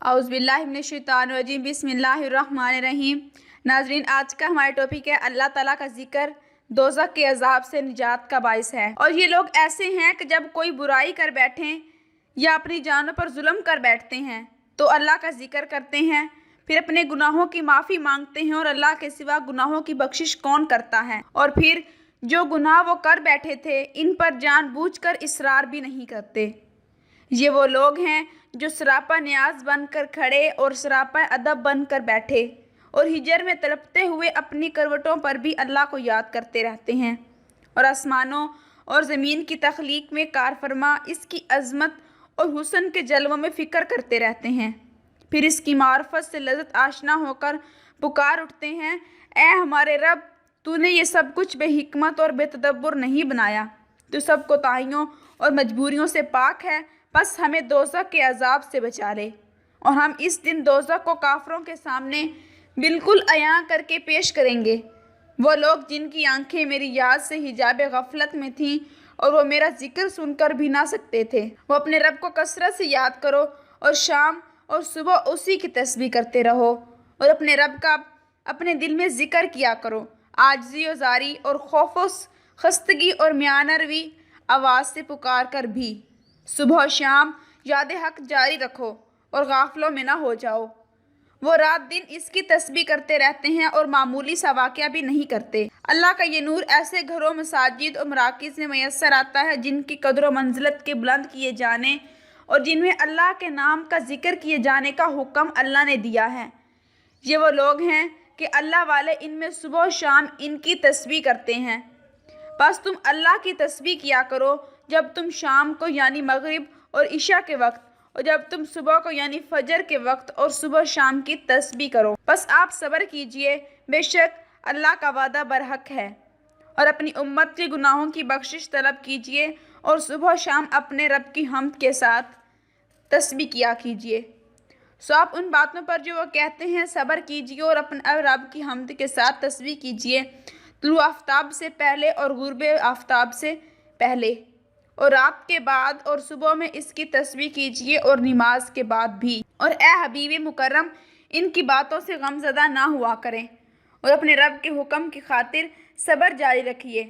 اعوذ باللہ من الشیطان الرجیم بسم اللہ الرحمن الرحیم۔ ناظرین، آج کا ہمارا ٹاپک ہے اللہ تعالیٰ کا ذکر دوزخ کے عذاب سے نجات کا باعث ہے۔ اور یہ لوگ ایسے ہیں کہ جب کوئی برائی کر بیٹھیں یا اپنی جانوں پر ظلم کر بیٹھتے ہیں تو اللہ کا ذکر کرتے ہیں، پھر اپنے گناہوں کی معافی مانگتے ہیں، اور اللہ کے سوا گناہوں کی بخشش کون کرتا ہے، اور پھر جو گناہ وہ کر بیٹھے تھے ان پر جان بوجھ کر اصرار بھی نہیں کرتے۔ یہ وہ لوگ ہیں جو سراپا نیاز بن کر کھڑے اور سراپا ادب بن کر بیٹھے اور ہجر میں تڑپتے ہوئے اپنی کروٹوں پر بھی اللہ کو یاد کرتے رہتے ہیں، اور آسمانوں اور زمین کی تخلیق میں کار فرما اس کی عظمت اور حسن کے جلووں میں فکر کرتے رہتے ہیں، پھر اس کی معرفت سے لذت آشنا ہو کر پکار اٹھتے ہیں، اے ہمارے رب، تو نے یہ سب کچھ بے حکمت اور بے تدبر نہیں بنایا، تو سب کوتاہیوں اور مجبوریوں سے پاک ہے، بس ہمیں دوزخ کے عذاب سے بچا لے۔ اور ہم اس دن دوزخ کو کافروں کے سامنے بالکل عیاں کر کے پیش کریں گے۔ وہ لوگ جن کی آنکھیں میری یاد سے حجاب غفلت میں تھیں اور وہ میرا ذکر سن کر بھی نہ سکتے تھے، وہ اپنے رب کو کثرت سے یاد کرو اور شام اور صبح اسی کی تسبیح کرتے رہو، اور اپنے رب کا اپنے دل میں ذکر کیا کرو، عاجزی و زاری اور خوف و خستگی اور میانہ روی آواز سے پکار کر بھی۔ صبح و شام یاد حق جاری رکھو اور غافلوں میں نہ ہو جاؤ۔ وہ رات دن اس کی تسبیح کرتے رہتے ہیں اور معمولی سا واقعہ بھی نہیں کرتے۔ اللہ کا یہ نور ایسے گھروں، مساجد اور مراکز میں میسر آتا ہے جن کی قدر و منزلت کے بلند کیے جانے اور جن میں اللہ کے نام کا ذکر کیے جانے کا حکم اللہ نے دیا ہے۔ یہ وہ لوگ ہیں کہ اللہ والے ان میں صبح و شام ان کی تسبیح کرتے ہیں، بس تم اللہ کی تسبیح کیا کرو جب تم شام کو یعنی مغرب اور عشاء کے وقت، اور جب تم صبح کو یعنی فجر کے وقت اور صبح شام کی تسبیح کرو۔ بس آپ صبر کیجئے، بے شک اللہ کا وعدہ برحق ہے، اور اپنی امت کے گناہوں کی بخشش طلب کیجئے اور صبح شام اپنے رب کی حمد کے ساتھ تسبیح کیا کیجئے۔ سو آپ ان باتوں پر جو وہ کہتے ہیں صبر کیجئے اور اپنے رب کی حمد کے ساتھ تسبیح کیجئے، طلوع آفتاب سے پہلے اور غروب آفتاب سے پہلے، اور رات کے بعد اور صبح میں اس کی تسبیح کیجئے اور نماز کے بعد بھی۔ اور اے حبیب مکرم، ان کی باتوں سے غم زدہ نہ ہوا کریں اور اپنے رب کے حکم کی خاطر صبر جاری رکھیے۔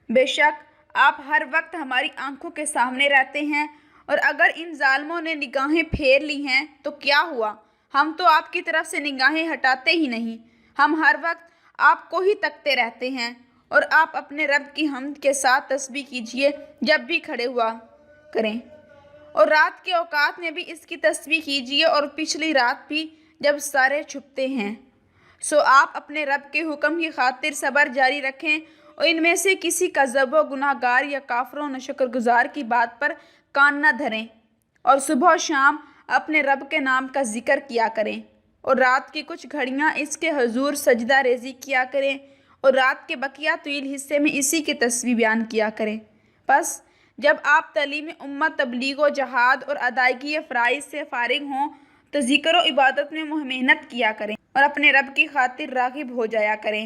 بے شک آپ ہر وقت ہماری آنکھوں کے سامنے رہتے ہیں، اور اگر ان ظالموں نے نگاہیں پھیر لی ہیں تو کیا ہوا، ہم تو آپ کی طرف سے نگاہیں ہٹاتے ہی نہیں، ہم ہر وقت آپ کو ہی تکتے رہتے ہیں۔ اور آپ اپنے رب کی حمد کے ساتھ تسبیح کیجئے جب بھی کھڑے ہوا کریں، اور رات کے اوقات میں بھی اس کی تسبیح کیجئے اور پچھلی رات بھی جب ستارے چھپتے ہیں۔ سو آپ اپنے رب کے حکم کی خاطر صبر جاری رکھیں اور ان میں سے کسی کا ذنب و گناہ گار یا کافروں نہ شکر گزار کی بات پر کان نہ دھریں، اور صبح و شام اپنے رب کے نام کا ذکر کیا کریں، اور رات کی کچھ گھڑیاں اس کے حضور سجدہ ریزی کیا کریں، اور رات کے بقیہ طویل حصے میں اسی کی تسبیح بیان کیا کریں۔ بس جب آپ تعلیم امت، تبلیغ و جہاد اور ادائیگی فرائض سے فارغ ہوں تو ذکر و عبادت میں محنت کیا کریں اور اپنے رب کی خاطر راغب ہو جایا کریں۔